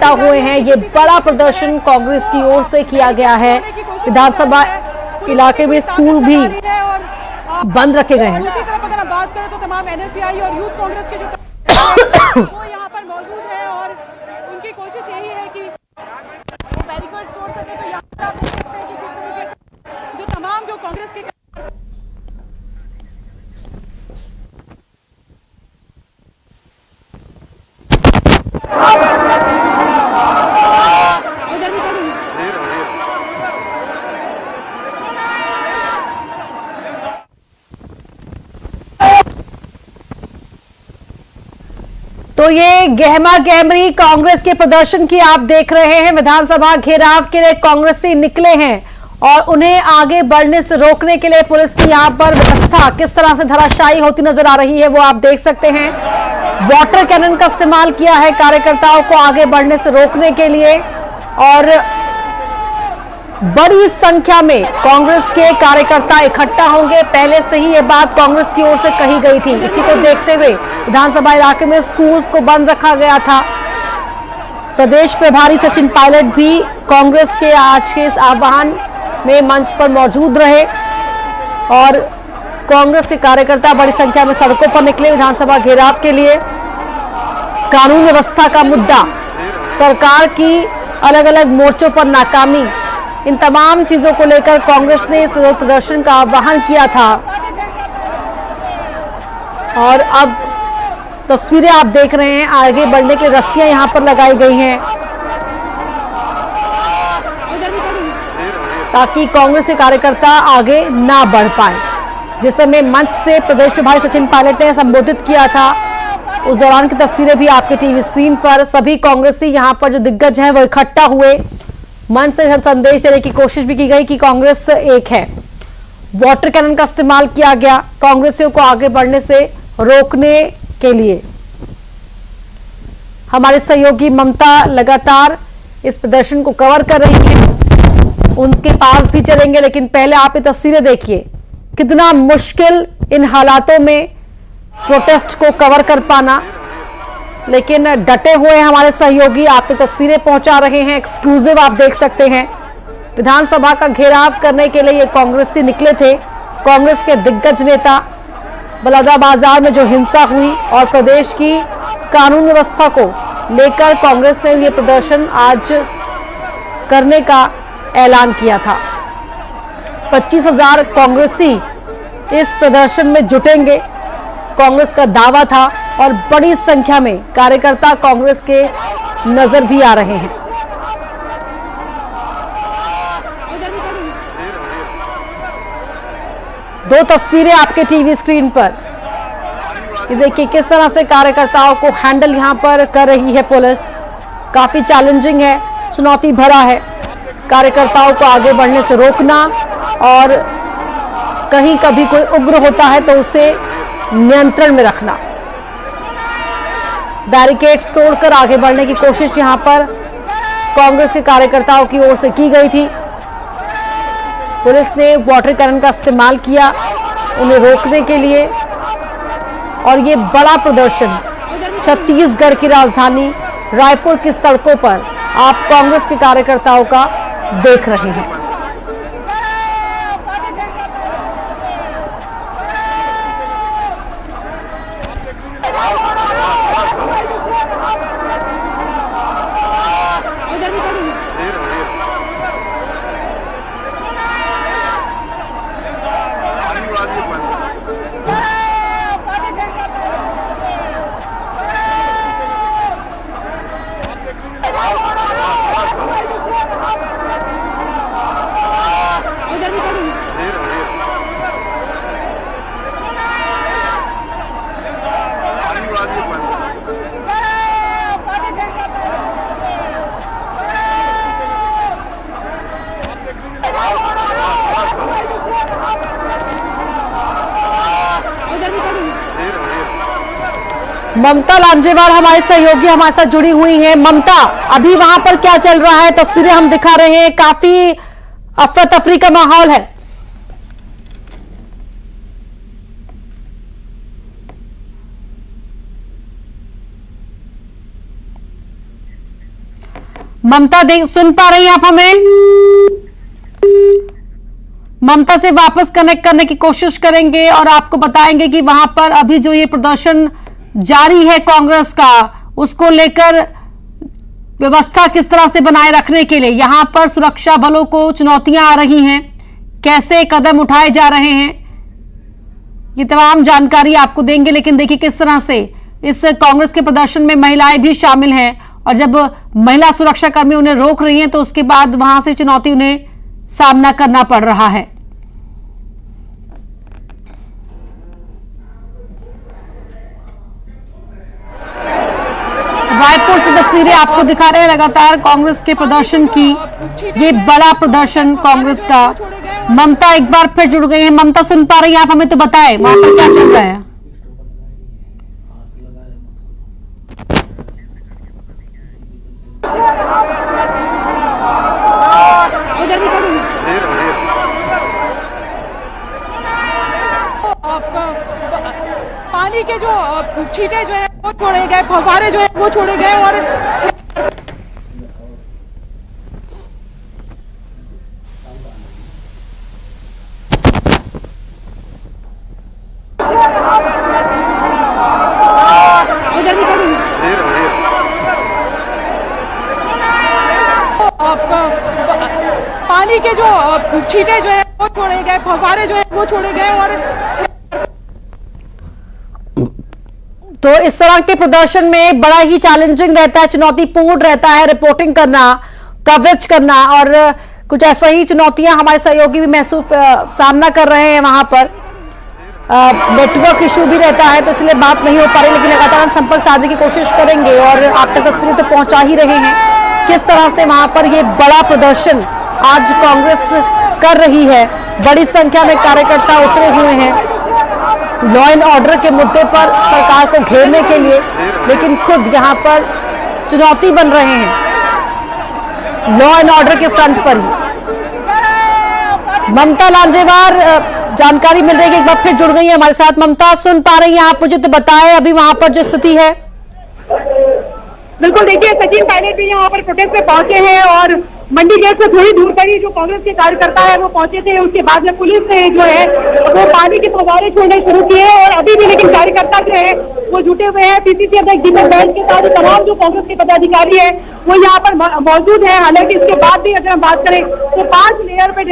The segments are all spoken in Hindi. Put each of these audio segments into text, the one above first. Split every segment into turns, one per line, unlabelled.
इकट्ठा हुए हैं। ये बड़ा प्रदर्शन कांग्रेस की ओर से किया गया है। विधानसभा इलाके में स्कूल भी बंद रखे गए हैं।
दूसरी तरफ अगर हम बात करें तो तमाम एनएसयूआई और यूथ कांग्रेस के जो वो यहाँ पर मौजूद है और उनकी कोशिश यही है कि वो बैरिकेड्स तोड़ सके। तो यहाँ पर आप देख सकते हैं कि किस तरीके से जो तमाम जो कांग्रेस के
तो ये गहमा गहमरी कांग्रेस के प्रदर्शन की आप देख रहे हैं। विधानसभा घेराव के लिए कांग्रेसी निकले हैं और उन्हें आगे बढ़ने से रोकने के लिए पुलिस की यहां पर व्यवस्था किस तरह से धराशायी होती नजर आ रही है वो आप देख सकते हैं। वाटर कैनन का इस्तेमाल किया है कार्यकर्ताओं को आगे बढ़ने से रोकने के लिए और बड़ी संख्या में कांग्रेस के कार्यकर्ता इकट्ठा होंगे। पहले से ही ये बात कांग्रेस की ओर से कही गई थी। इसी को देखते हुए विधानसभा इलाके में स्कूल्स को बंद रखा गया था। प्रदेश प्रभारी सचिन पायलट भी कांग्रेस के आज के इस आह्वान में मंच पर मौजूद रहे और कांग्रेस के कार्यकर्ता बड़ी संख्या में सड़कों पर निकले विधानसभा घेराव के लिए। कानून व्यवस्था का मुद्दा, सरकार की अलग अलग मोर्चों पर नाकामी, इन तमाम चीजों को लेकर कांग्रेस ने इस विरोध प्रदर्शन का आह्वान किया था। और अब तस्वीरें आप देख रहे हैं, आगे बढ़ने के लिए रस्सियां यहां पर लगाई गई हैं ताकि कांग्रेस के कार्यकर्ता आगे ना बढ़ पाए। जिस समय मंच से प्रदेश प्रभारी सचिन पायलट ने संबोधित किया था उस दौरान की तस्वीरें भी आपके टीवी स्क्रीन पर। सभी कांग्रेसी यहां पर जो दिग्गज हैं वो इकट्ठा हुए। मंच से संदेश देने की कोशिश भी की गई कि कांग्रेस एक है। वाटर कैनन का इस्तेमाल किया गया कांग्रेसियों को आगे बढ़ने से रोकने के लिए। हमारे सहयोगी ममता लगातार इस प्रदर्शन को कवर कर रही हैं, उनके पास भी चलेंगे। लेकिन पहले आप ये तस्वीरें देखिए, कितना मुश्किल इन हालातों में प्रोटेस्ट को कवर कर पाना। लेकिन डटे हुए हमारे सहयोगी आप तक तस्वीरें पहुंचा रहे हैं, एक्सक्लूसिव आप देख सकते हैं। विधानसभा का घेराव करने के लिए ये कांग्रेसी निकले थे। कांग्रेस के दिग्गज नेता, बलौदाबाजार में जो हिंसा हुई और प्रदेश की कानून व्यवस्था को लेकर कांग्रेस ने ये प्रदर्शन आज करने का ऐलान किया था। 25,000 कांग्रेसी इस प्रदर्शन में जुटेंगे, कांग्रेस का दावा था और बड़ी संख्या में कार्यकर्ता कांग्रेस के नजर भी आ रहे हैं। दो तस्वीरें आपके टीवी स्क्रीन पर, ये देखिए किस तरह से कार्यकर्ताओं को हैंडल यहां पर कर रही है पुलिस। काफी चैलेंजिंग है, चुनौती भरा है कार्यकर्ताओं को आगे बढ़ने से रोकना और कहीं कभी कोई उग्र होता है तो उसे नियंत्रण में रखना। बैरिकेड्स तोड़कर आगे बढ़ने की कोशिश यहां पर कांग्रेस के कार्यकर्ताओं की ओर से की गई थी। पुलिस ने वाटर कैनन का इस्तेमाल किया उन्हें रोकने के लिए और ये बड़ा प्रदर्शन छत्तीसगढ़ की राजधानी रायपुर की सड़कों पर आप कांग्रेस के कार्यकर्ताओं का देख रहे हैं। ममता लांजेवार हमारे सहयोगी हमारे साथ जुड़ी हुई हैं। ममता, अभी वहां पर क्या चल रहा है? तस्वीरें हम दिखा रहे हैं, काफी अफरा तफरी का माहौल है। ममता देख सुन पा रही हैं आप हमें? ममता से वापस कनेक्ट करने की कोशिश करेंगे और आपको बताएंगे कि वहां पर अभी जो ये प्रदर्शन जारी है कांग्रेस का, उसको लेकर व्यवस्था किस तरह से बनाए रखने के लिए यहां पर सुरक्षा बलों को चुनौतियां आ रही हैं, कैसे कदम उठाए जा रहे हैं, ये तमाम जानकारी आपको देंगे। लेकिन देखिए किस तरह से इस कांग्रेस के प्रदर्शन में महिलाएं भी शामिल हैं और जब महिला सुरक्षा कर्मी उन्हें रोक रही हैं तो उसके बाद वहां से चुनौती उन्हें सामना करना पड़ रहा है। रायपुर से तस्वीरें आपको दिखा रहे हैं लगातार कांग्रेस के प्रदर्शन की, ये बड़ा प्रदर्शन कांग्रेस का। ममता एक बार फिर जुड़ गई है। ममता सुन पा रही हैं आप हमें? तो बताएं वहां पर क्या चल रहा है।
पानी के जो छींटे जो है वो छोड़े गए, फव्वारे जो है वो छोड़े गए और पानी के जो छींटे जो है वो छोड़े गए, फव्वारे जो है वो छोड़े गए और
तो इस तरह के प्रदर्शन में बड़ा ही चैलेंजिंग रहता है, चुनौतीपूर्ण रहता है रिपोर्टिंग करना, कवरेज करना और कुछ ऐसा ही चुनौतियां हमारे सहयोगी भी महसूस सामना कर रहे हैं। वहां पर नेटवर्क इशू भी रहता है तो इसलिए बात नहीं हो पा रही, लेकिन लगातार हम संपर्क साधने की कोशिश करेंगे और आप तक तस्वीरें तो पहुंचा ही रहे हैं किस तरह से वहां पर ये बड़ा प्रदर्शन आज कांग्रेस कर रही है। बड़ी संख्या में कार्यकर्ता उतरे हुए हैं लॉ एंड ऑर्डर के मुद्दे पर सरकार को घेरने के लिए, लेकिन खुद यहां पर चुनौती बन रहे हैं लॉ एंड ऑर्डर के फ्रंट पर ही। ममता लालजेवार जानकारी मिल रही है कि एक बार फिर जुड़ गई है हमारे साथ। ममता सुन पा रही हैं आप? मुझे तो बताएं अभी वहां पर जो स्थिति है।
बिल्कुल, देखिए सचिन पायलट भी यहाँ पर प्रोटेस्ट में पहुंचे हैं और मंडी गेट से थोड़ी दूर पर ही जो कांग्रेस के कार्यकर्ता है वो पहुंचे थे। उसके बाद में पुलिस ने जो है वो पानी के फव्वारे छोड़ने शुरू किए और अभी भी लेकिन कार्यकर्ता जो है वो जुटे हुए हैं। पीसीसी अध्यक्ष दीपक बैज के साथ तमाम जो कांग्रेस के पदाधिकारी है वो यहाँ पर मौजूद है। हालांकि इसके बाद भी अगर हम बात करें तो 5 लेयर पे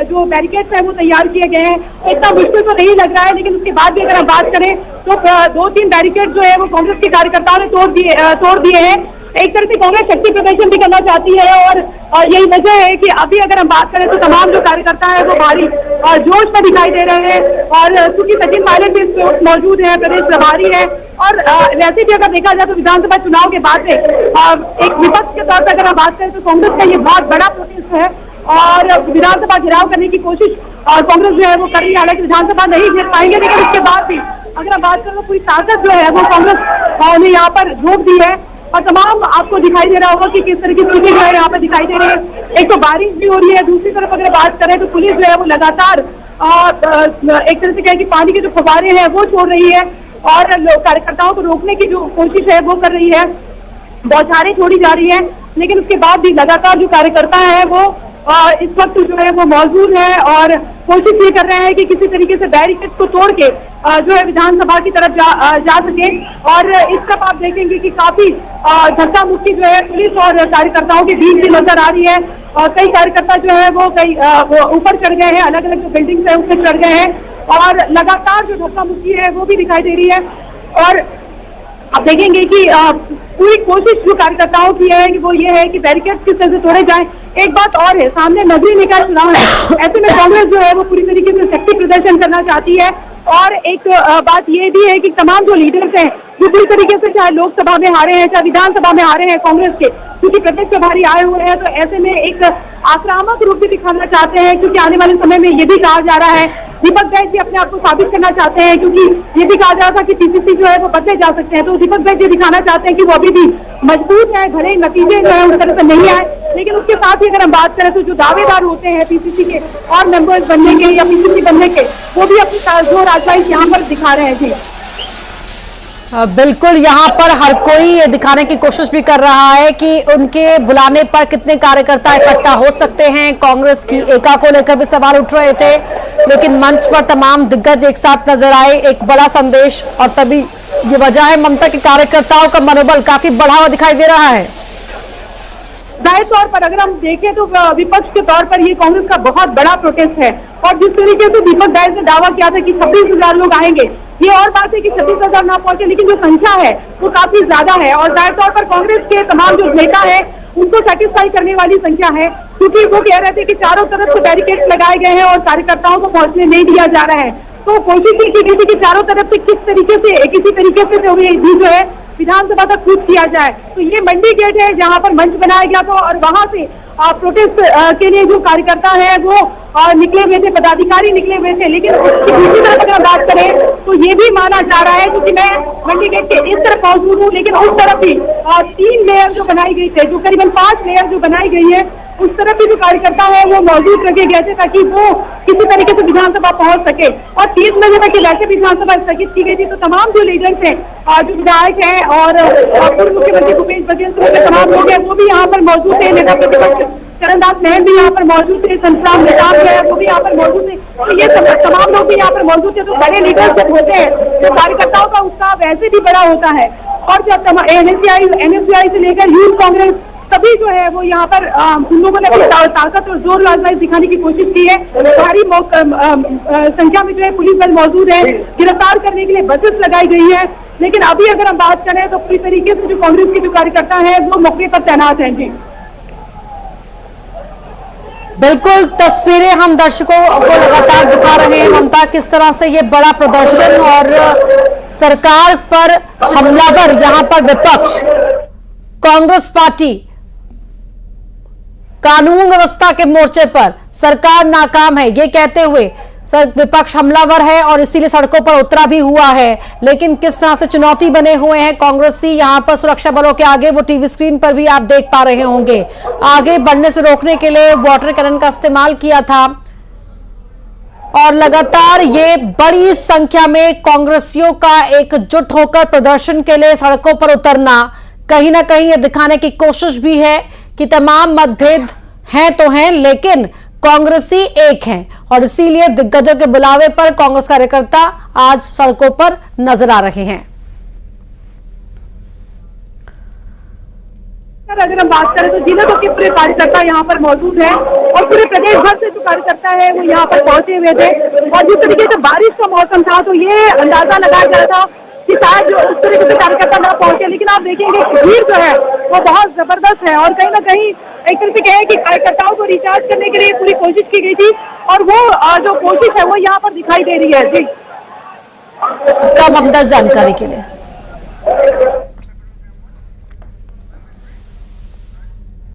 जो बैरिकेड्स है वो तैयार किए गए हैं। इतना मुश्किल तो नहीं लग रहा है, लेकिन उसके बाद भी अगर हम बात करें तो 2-3 बैरिकेड जो है वो कांग्रेस के कार्यकर्ताओं ने तोड़ दिए हैं। एक तरह से कांग्रेस शक्ति प्रदर्शन भी करना चाहती है और यही वजह है कि अभी अगर हम बात करें तो तमाम जो कार्यकर्ता है वो भारी जोश में दिखाई दे रहे हैं। और चूंकि सचिन पायलट भी इस वक्त मौजूद है, प्रदेश प्रभारी है और वैसे भी अगर देखा जाए तो विधानसभा चुनाव के बाद से एक विपक्ष के तौर पर अगर हम बात करें तो कांग्रेस का ये बहुत बड़ा प्रोटेस्ट है और विधानसभा घेराव करने की कोशिश कांग्रेस जो है वो कर रही है। हालांकि विधानसभा नहीं घेर पाएंगे, लेकिन उसके बाद भी अगर हम बात करें तो पूरी ताकत जो है वो कांग्रेस ने यहाँ पर झोंक दी है और तमाम आपको दिखाई दे रहा होगा कि किस तरह की स्थिति जो है यहाँ पर दिखाई दे रही है। एक तो बारिश भी हो रही है, दूसरी तरफ अगर बात करें तो पुलिस जो है वो लगातार एक तरह से कहें कि पानी के जो फव्वारे हैं वो छोड़ रही है और कार्यकर्ताओं को रोकने की जो कोशिश है वो कर रही है। बौछारें छोड़ी जा रही है, लेकिन उसके बाद भी लगातार जो कार्यकर्ता है वो इस वक्त जो है वो मौजूद है और कोशिश ये कर रहे हैं कि किसी तरीके से बैरिकेड को तोड़ के जो है विधानसभा की तरफ जा सके। और इस तरफ आप देखेंगे कि काफी धक्का मुक्की जो है पुलिस और कार्यकर्ताओं के बीच भी नजर आ रही है और कई कार्यकर्ता जो है वो ऊपर चढ़ गए हैं, अलग अलग जो बिल्डिंग है ऊपर चढ़ गए हैं और लगातार जो धक्का मुक्की है वो भी दिखाई दे रही है। और आप देखेंगे कि पूरी कोशिश जो कार्यकर्ताओं की है कि वो ये है कि बैरिकेड किस तरह से तोड़े जाएं। एक बात और है, सामने नगरीय निकाय चुनाव है, ऐसे में कांग्रेस जो है वो पूरी तरीके से शक्ति प्रदर्शन करना चाहती है। और एक बात ये भी है कि तमाम जो लीडर्स हैं जो पूरी तरीके से चाहे लोकसभा में हारे हैं चाहे विधानसभा में हारे हैं कांग्रेस के, क्योंकि प्रदेश प्रभारी आए हुए हैं, तो ऐसे में एक आक्रामक रूप भी दिखाना चाहते हैं। क्योंकि आने वाले समय में ये भी कहा जा रहा है, दीपक बैज भी अपने आप को साबित करना चाहते हैं, क्योंकि ये भी कहा जा रहा था कि पीसीसी जो है वो बदले जा सकते हैं। तो दीपक बैज ये दिखाना चाहते हैं कि वो अभी भी मजबूत है, भले नतीजे जो है उस तरह से नहीं आए, लेकिन उसके साथ ही अगर हम बात करें तो जो दावेदार होते हैं पीसीसी के और मेंबर्स बनने के या पीसीसी बनने के, वो भी अपनी जोर आजमाइश यहाँ पर दिखा रहे हैं। जी
बिल्कुल, यहाँ पर हर कोई ये दिखाने की कोशिश भी कर रहा है कि उनके बुलाने पर कितने कार्यकर्ता इकट्ठा हो सकते हैं। कांग्रेस की एका को लेकर भी सवाल उठ रहे थे, लेकिन मंच पर तमाम दिग्गज एक साथ नजर आए, एक बड़ा संदेश। और तभी ये वजह है, ममता के कार्यकर्ताओं का मनोबल काफी बढ़ा हुआ दिखाई दे रहा है।
जाहिर तौर पर अगर हम देखें तो विपक्ष के तौर पर ये कांग्रेस का बहुत बड़ा प्रोटेस्ट है। और जिस तरीके से दीपक दास ने दावा किया था कि 26,000 लोग आएंगे, ये और बात है कि 26,000 ना पहुंचे, लेकिन जो संख्या है वो काफी ज्यादा है। और जाहिर तौर पर कांग्रेस के तमाम जो नेता है उनको सेटिस्फाई करने वाली संख्या है, क्योंकि वो कह रहे थे कि चारों तरफ से बैरिकेड लगाए गए हैं और कार्यकर्ताओं को पहुंचने नहीं दिया जा रहा है। तो कोशिश की गई थी कि चारों तरफ से किसी तरीके से जो है विधानसभा तक कूच किया जाए। तो ये मंडी गेट है जहां पर मंच बनाया गया था, और वहां से प्रोटेस्ट के लिए जो कार्यकर्ता है वो निकले हुए थे, पदाधिकारी निकले हुए थे। लेकिन उसकी दूसरी तरफ अगर बात करें तो ये भी माना जा रहा है, क्योंकि मैं मंडी गेट के इस तरफ मौजूद हूँ, लेकिन उस तरफ भी 3 लेयर जो बनाई गई थे, जो करीबन 5 लेयर जो बनाई गई है, उस तरफ भी जो कार्यकर्ता है वो मौजूद रखे गए थे, ताकि वो किसी तरीके से विधानसभा पहुंच सके। और 30 बजे तक वैसे विधानसभा स्थगित की गई थी। तो तमाम जो लीडर्स हैं, जो विधायक हैं और पूर्व मुख्यमंत्री भूपेश बघेल के तमाम लोग हैं, वो भी यहाँ पर मौजूद थे। नेता प्रतिपक्ष चरणदास महल भी यहाँ पर मौजूद थे, संतराम निजाम जो है वो भी यहाँ पर मौजूद थे। तो ये तमाम लोग भी यहाँ पर मौजूद थे। तो बड़े लीडर्स जब होते हैं तो कार्यकर्ताओं का उत्साह वैसे भी बड़ा होता है। और जब NSCI से लेकर यूथ कांग्रेस सभी जो है वो यहाँ पर उन लोगों ने अपनी ताकत और जोर आजमाइश दिखाने की कोशिश की है। भारी संख्या में जो है पुलिस बल मौजूद है, गिरफ्तार करने के लिए बसेस लगाई गई है। लेकिन अभी अगर हम बात करें तो पूरी तरीके से जो कांग्रेस के जो कार्यकर्ता हैं वो मौके पर तैनात हैं। जी
बिल्कुल, तस्वीरें हम दर्शकों को लगातार दिखा रहे हैं। ममता किस तरह से ये बड़ा प्रदर्शन और सरकार पर हमलावर, यहाँ पर विपक्ष, कांग्रेस पार्टी कानून व्यवस्था के मोर्चे पर सरकार नाकाम है ये कहते हुए विपक्ष हमलावर है और इसीलिए सड़कों पर उतरा भी हुआ है। लेकिन किस तरह से चुनौती बने हुए हैं कांग्रेसी यहां पर सुरक्षा बलों के आगे, वो टीवी स्क्रीन पर भी आप देख पा रहे होंगे। आगे बढ़ने से रोकने के लिए वाटर कैनन का इस्तेमाल किया था और लगातार ये बड़ी संख्या में कांग्रेसियों का एकजुट होकर प्रदर्शन के लिए सड़कों पर उतरना कहीं ना कहीं ये दिखाने की कोशिश भी है कि तमाम मतभेद हैं तो हैं, लेकिन कांग्रेसी एक हैं। और इसीलिए दिग्गजों के बुलावे पर कांग्रेस कार्यकर्ता आज सड़कों पर नजर आ रहे हैं।
अगर हम बात करें तो जिलों के पूरे कार्यकर्ता यहाँ पर मौजूद हैं और पूरे प्रदेश भर से जो कार्यकर्ता है वो यहाँ पर पहुंचे हुए थे। और जिस तरीके से बारिश का मौसम था तो ये अंदाजा लगाया गया था कि शायद जो उस तरीके से कार्यकर्ता ना पहुंचे, लेकिन आप देखेंगे भीड़ जो है वो बहुत जबरदस्त है। और कहीं ना कहीं एक तरह से कहें कि कार्यकर्ताओं को रिचार्ज करने के लिए पूरी कोशिश की गई थी, और वो जो कोशिश है वो यहाँ पर दिखाई दे रही है। जी
कम जानकारी के लिए